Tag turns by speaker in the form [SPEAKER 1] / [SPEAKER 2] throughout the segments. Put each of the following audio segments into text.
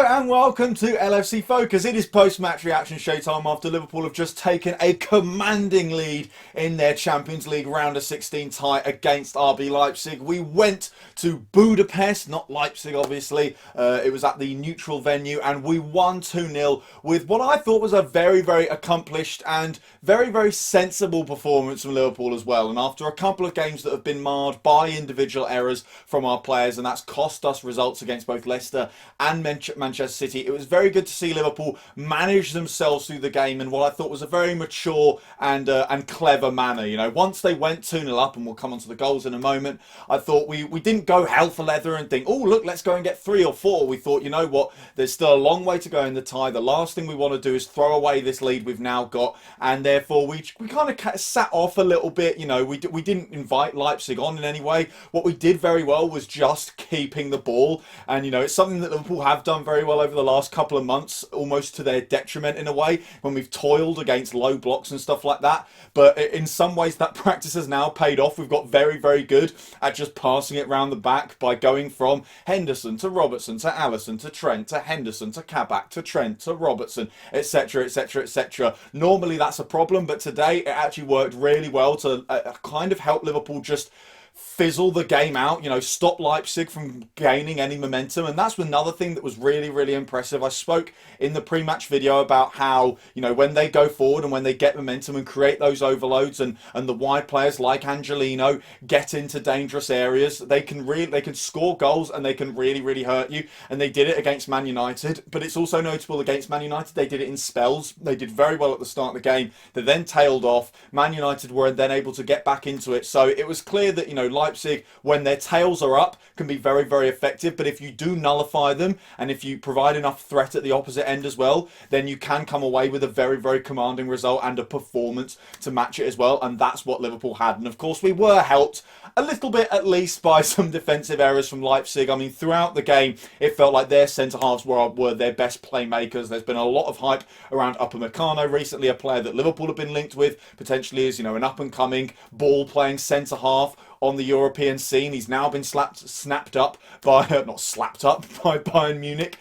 [SPEAKER 1] And welcome to LFC Focus. It is post-match reaction showtime after Liverpool have just taken a commanding lead in their Champions League round of 16 tie against RB Leipzig. We went to Budapest, not Leipzig obviously. It was at the neutral venue and we won 2-0 with what I thought was a very, very accomplished and very, very sensible performance from Liverpool as well. And after a couple of games that have been marred by individual errors from our players, and that's cost us results against both Leicester and Manchester City, it was very good to see Liverpool manage themselves through the game in what I thought was a very mature and clever manner. You know, once they went 2-0 up, and we'll come on to the goals in a moment, I thought we didn't go hell for leather and think, oh look, let's go and get 3 or 4. We thought, you know what, there's still a long way to go in the tie. The last thing we want to do is throw away this lead we've now got, and therefore we kind of sat off a little bit. You know, we didn't invite Leipzig on in any way. What we did very well was just keeping the ball, and you know, it's something that Liverpool have done very well over the last couple of months, almost to their detriment in a way, when we've toiled against low blocks and stuff like that. But in some ways that practice has now paid off. We've got very, very good at just passing it round the back by going from Henderson to Robertson to Alisson to Trent to Henderson to Kabak to Trent to Robertson, etc, etc, etc. Normally that's a problem, but today it actually worked really well to kind of help Liverpool just fizzle the game out, you know, stop Leipzig from gaining any momentum. And that's another thing that was really, really impressive. I spoke in the pre-match video about how, you know, when they go forward and when they get momentum and create those overloads, and the wide players like Angelino get into dangerous areas, they can score goals and they can really, really hurt you. And they did it against Man United, but it's also notable against Man United they did it in spells. They did very well at the start of the game. They then tailed off. Man United were then able to get back into it. So it was clear that, you know, Leipzig, when their tails are up, can be very, very effective. But if you do nullify them, and if you provide enough threat at the opposite end as well, then you can come away with a very, very commanding result and a performance to match it as well. And that's what Liverpool had. And of course, we were helped a little bit, at least, by some defensive errors from Leipzig. I mean, throughout the game, it felt like their centre-halves were their best playmakers. There's been a lot of hype around Upamecano recently, a player that Liverpool have been linked with, potentially as, you know, an up-and-coming ball-playing centre-half on the European scene. He's now been snapped up by, not slapped up, by Bayern Munich,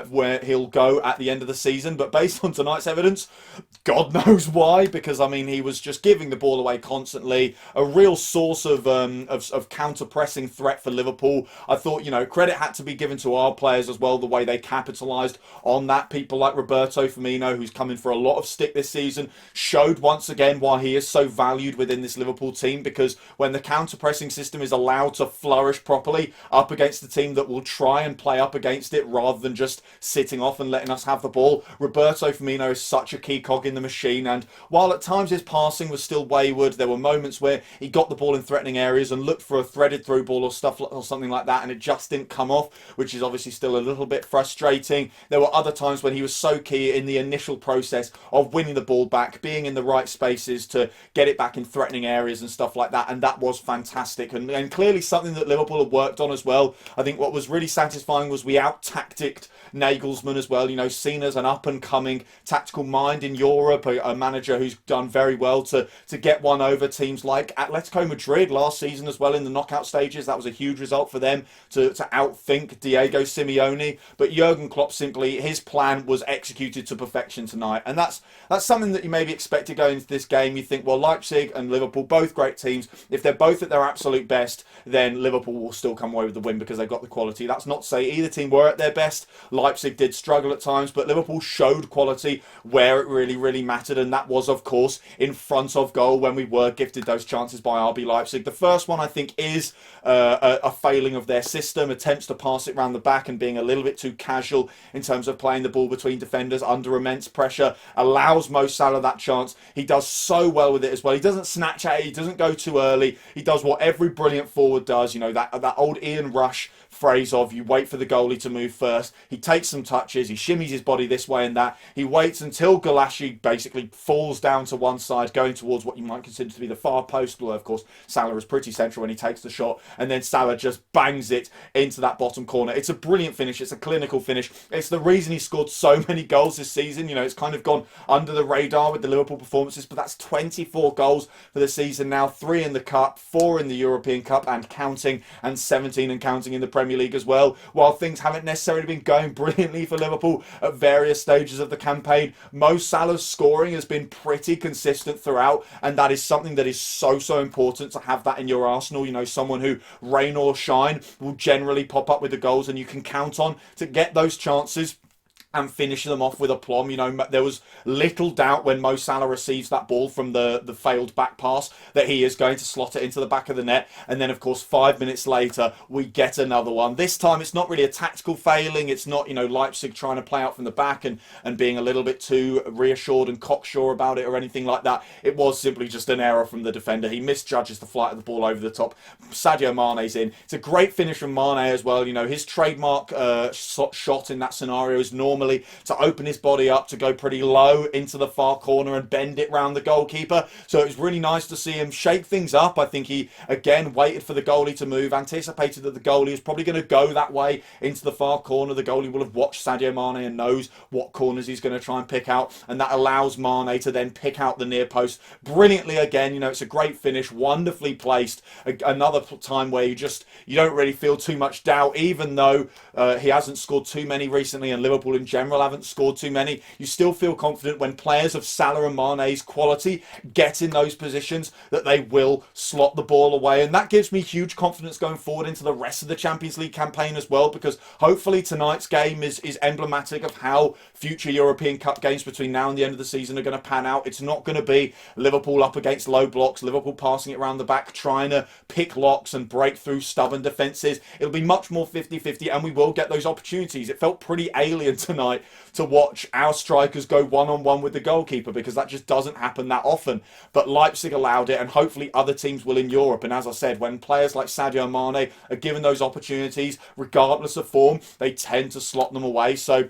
[SPEAKER 1] where he'll go at the end of the season. But based on tonight's evidence, God knows why, because I mean, he was just giving the ball away constantly, a real source of counter-pressing threat for Liverpool. I thought, you know, credit had to be given to our players as well, the way they capitalised on that. People like Roberto Firmino, who's come in for a lot of stick this season, showed once again why he is so valued within this Liverpool team, because when the counter-pressing system is allowed to flourish properly up against a team that will try and play up against it rather than just sitting off and letting us have the ball, Roberto Firmino is such a key cog in the machine. And while at times his passing was still wayward, there were moments where he got the ball in threatening areas and looked for a threaded through ball or stuff or something like that, and it just didn't come off, which is obviously still a little bit frustrating. There were other times when he was so key in the initial process of winning the ball back, being in the right spaces to get it back in threatening areas and stuff like that, and that was fantastic, and clearly something that Liverpool have worked on as well. I think what was really satisfying was we out-tacticked Nagelsmann as well. You know, seen as an up-and-coming tactical mind in Europe, a manager who's done very well to get one over teams like Atletico Madrid last season as well in the knockout stages. That was a huge result for them to outthink Diego Simeone. But Jurgen Klopp, simply, his plan was executed to perfection tonight, and that's something that you maybe expected going into this game. You think, well, Leipzig and Liverpool, both great teams, if they're both at their absolute best, then Liverpool will still come away with the win because they've got the quality. That's not to say either team were at their best. Leipzig did struggle at times, but Liverpool showed quality where it really, really mattered, and that was, of course, in front of goal when we were gifted those chances by RB Leipzig. The first one, I think, is a failing of their system, attempts to pass it round the back and being a little bit too casual in terms of playing the ball between defenders under immense pressure, allows Mo Salah that chance. He does so well with it as well. He doesn't snatch at it, he doesn't go too early. He does what every brilliant forward does, you know, that old Ian Rush phrase of you wait for the goalie to move first. He takes some touches, he shimmies his body this way and that. He waits until Galashi basically falls down to one side, going towards what you might consider to be the far post, although of course Salah is pretty central when he takes the shot, and then Salah just bangs it into that bottom corner. It's a brilliant finish, it's a clinical finish. It's the reason he scored so many goals this season. You know, it's kind of gone under the radar with the Liverpool performances, but that's 24 goals for the season now, 3 in the Cup, 4 4 in the European Cup and counting, and 17 and counting in the Premier League as well. While things haven't necessarily been going brilliantly for Liverpool at various stages of the campaign, Mo Salah's scoring has been pretty consistent throughout, and that is something that is so important to have that in your arsenal. You know, someone who, rain or shine, will generally pop up with the goals and you can count on to get those chances and finish them off with aplomb. You know, there was little doubt when Mo Salah receives that ball from the failed back pass that he is going to slot it into the back of the net. And then, of course, 5 minutes later, we get another one. This time, it's not really a tactical failing. It's not, you know, Leipzig trying to play out from the back and being a little bit too reassured and cocksure about it or anything like that. It was simply just an error from the defender. He misjudges the flight of the ball over the top. Sadio Mane's in. It's a great finish from Mane as well. You know, his trademark shot in that scenario is normally to open his body up, to go pretty low into the far corner and bend it round the goalkeeper. So it was really nice to see him shake things up. I think he, again, waited for the goalie to move, anticipated that the goalie is probably going to go that way into the far corner. The goalie will have watched Sadio Mane and knows what corners he's going to try and pick out, and that allows Mane to then pick out the near post brilliantly again. You know, it's a great finish, wonderfully placed. Another time where you don't really feel too much doubt, even though he hasn't scored too many recently, and Liverpool in general haven't scored too many. You still feel confident when players of Salah and Mane's quality get in those positions that they will slot the ball away, and that gives me huge confidence going forward into the rest of the Champions League campaign as well, because hopefully tonight's game is emblematic of how future European Cup games between now and the end of the season are going to pan out. It's not going to be Liverpool up against low blocks, Liverpool passing it around the back, trying to pick locks and break through stubborn defences. It'll be much more 50-50, and we will get those opportunities. It felt pretty alien tonight to watch our strikers go one-on-one with the goalkeeper, because that just doesn't happen that often. But Leipzig allowed it, and hopefully other teams will in Europe. And as I said, when players like Sadio Mane are given those opportunities, regardless of form, they tend to slot them away. So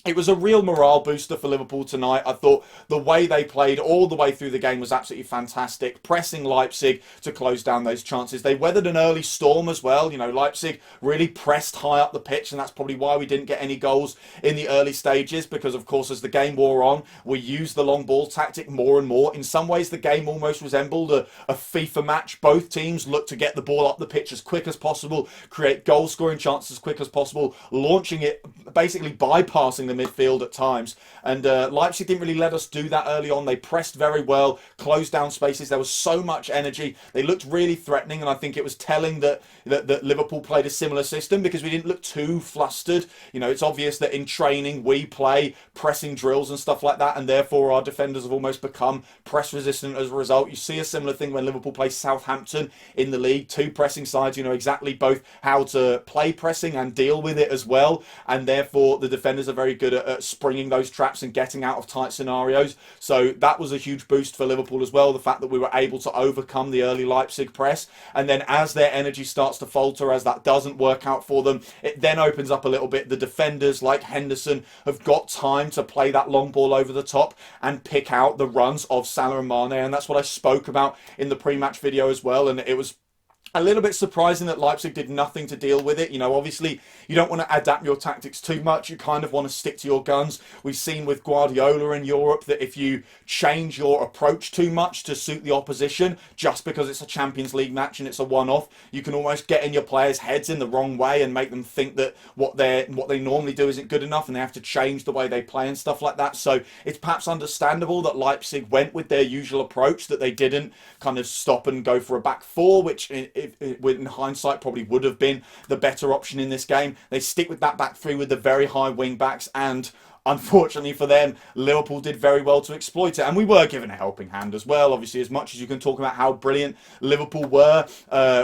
[SPEAKER 1] it was a real morale booster for Liverpool tonight. I thought the way they played all the way through the game was absolutely fantastic, pressing Leipzig to close down those chances. They weathered an early storm as well. You know, Leipzig really pressed high up the pitch, and that's probably why we didn't get any goals in the early stages, because, of course, as the game wore on, we used the long ball tactic more and more. In some ways, the game almost resembled a FIFA match. Both teams looked to get the ball up the pitch as quick as possible, create goal-scoring chances as quick as possible, launching it, basically bypassing the midfield at times. And Leipzig didn't really let us do that early on. They pressed very well, closed down spaces. There was so much energy. They looked really threatening, and I think it was telling that Liverpool played a similar system, because we didn't look too flustered. You know, it's obvious that in training we play pressing drills and stuff like that, and therefore our defenders have almost become press resistant as a result. You see a similar thing when Liverpool plays Southampton in the league. Two pressing sides, you know exactly both how to play pressing and deal with it as well, and therefore the defenders are very good at springing those traps and getting out of tight scenarios. So that was a huge boost for Liverpool as well, the fact that we were able to overcome the early Leipzig press. And then as their energy starts to falter, as that doesn't work out for them, it then opens up a little bit. The defenders like Henderson have got time to play that long ball over the top and pick out the runs of Salah and Mane, and that's what I spoke about in the pre-match video as well. And it was a little bit surprising that Leipzig did nothing to deal with it. You know, obviously, you don't want to adapt your tactics too much. You kind of want to stick to your guns. We've seen with Guardiola in Europe that if you change your approach too much to suit the opposition, just because it's a Champions League match and it's a one-off, you can almost get in your players' heads in the wrong way and make them think that what they normally do isn't good enough, and they have to change the way they play and stuff like that. So it's perhaps understandable that Leipzig went with their usual approach, that they didn't kind of stop and go for a back four, which in hindsight probably would have been the better option in this game. They stick with that back three with the very high wing backs, and unfortunately for them, Liverpool did very well to exploit it. And we were given a helping hand as well. Obviously, as much as you can talk about how brilliant Liverpool were,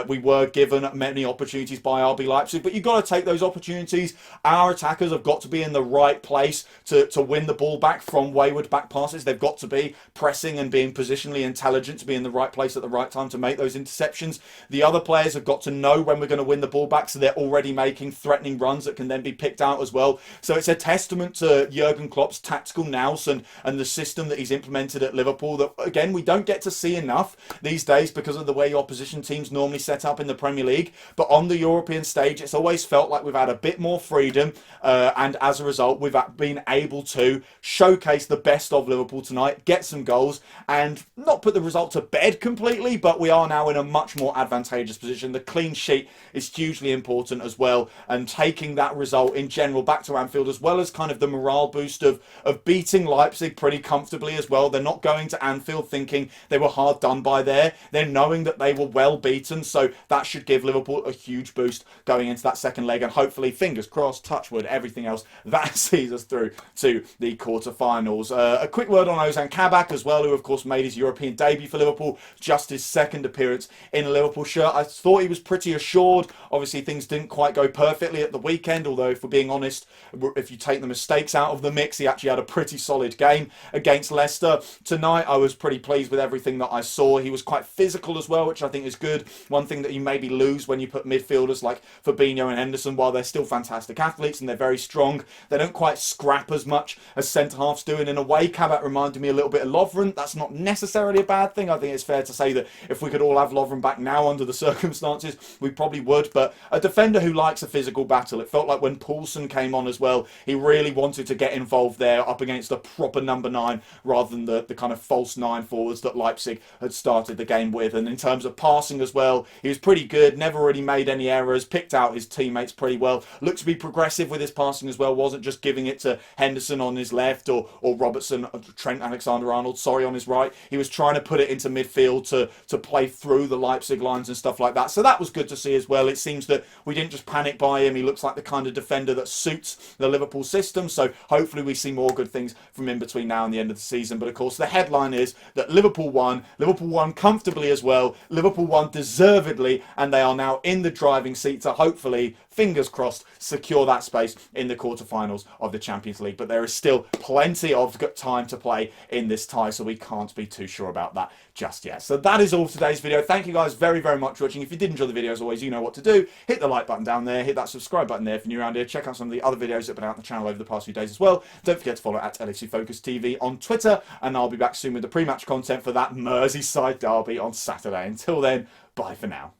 [SPEAKER 1] we were given many opportunities by RB Leipzig. But you've got to take those opportunities. Our attackers have got to be in the right place to win the ball back from wayward back passes. They've got to be pressing and being positionally intelligent to be in the right place at the right time to make those interceptions. The other players have got to know when we're going to win the ball back, so they're already making threatening runs that can then be picked out as well. So it's a testament to Jurgen Klopp's tactical nous and the system that he's implemented at Liverpool that, again, we don't get to see enough these days because of the way opposition teams normally set up in the Premier League. But on the European stage, it's always felt like we've had a bit more freedom, and as a result, we've been able to showcase the best of Liverpool tonight, get some goals, and not put the result to bed completely, but we are now in a much more advantageous position. The clean sheet is hugely important as well, and taking that result in general back to Anfield, as well as kind of the morale boost of beating Leipzig pretty comfortably as well. They're not going to Anfield thinking they were hard done by there. They're knowing that they were well beaten, so that should give Liverpool a huge boost going into that second leg, and hopefully, fingers crossed, touch wood, everything else, that sees us through to the quarter-finals. A quick word on Ozan Kabak as well, who of course made his European debut for Liverpool, just his second appearance in a Liverpool shirt. I thought he was pretty assured. Obviously, things didn't quite go perfectly at the weekend, although if we're being honest, if you take the mistakes out of the mix, he actually had a pretty solid game against Leicester. Tonight, I was pretty pleased with everything that I saw. He was quite physical as well, which I think is good. One thing that you maybe lose when you put midfielders like Fabinho and Henderson, while they're still fantastic athletes and they're very strong, they don't quite scrap as much as centre-halves do. And in a way, Kabak reminded me a little bit of Lovren. That's not necessarily a bad thing. I think it's fair to say that if we could all have Lovren back now under the circumstances, we probably would. But a defender who likes a physical battle. It felt like when Poulsen came on as well, he really wanted to get involved there up against a proper number 9 rather than the kind of false 9 forwards that Leipzig had started the game with. And in terms of passing as well, he was pretty good, never really made any errors, picked out his teammates pretty well, looked to be progressive with his passing as well, wasn't just giving it to Henderson on his left or Robertson, Trent Alexander-Arnold, sorry, on his right. He was trying to put it into midfield to play through the Leipzig lines and stuff like that. So that was good to see as well. It seems that we didn't just panic by him. He looks like the kind of defender that suits the Liverpool system. So hopefully we see more good things from him between now and the end of the season. But of course, the headline is that Liverpool won. Liverpool won comfortably as well. Liverpool won deservedly, and they are now in the driving seat to hopefully, fingers crossed, secure that space in the quarterfinals of the Champions League. But there is still plenty of time to play in this tie, so we can't be too sure about that just yet. So that is all for today's video. Thank you guys very, very much for watching. If you did enjoy the video, as always, you know what to do. Hit the like button down there. Hit that subscribe button there if you're new around here. Check out some of the other videos that have been out on the channel over the past few days as well. Don't forget to follow at LFC Focus TV on Twitter, and I'll be back soon with the pre-match content for that Merseyside derby on Saturday. Until then, bye for now.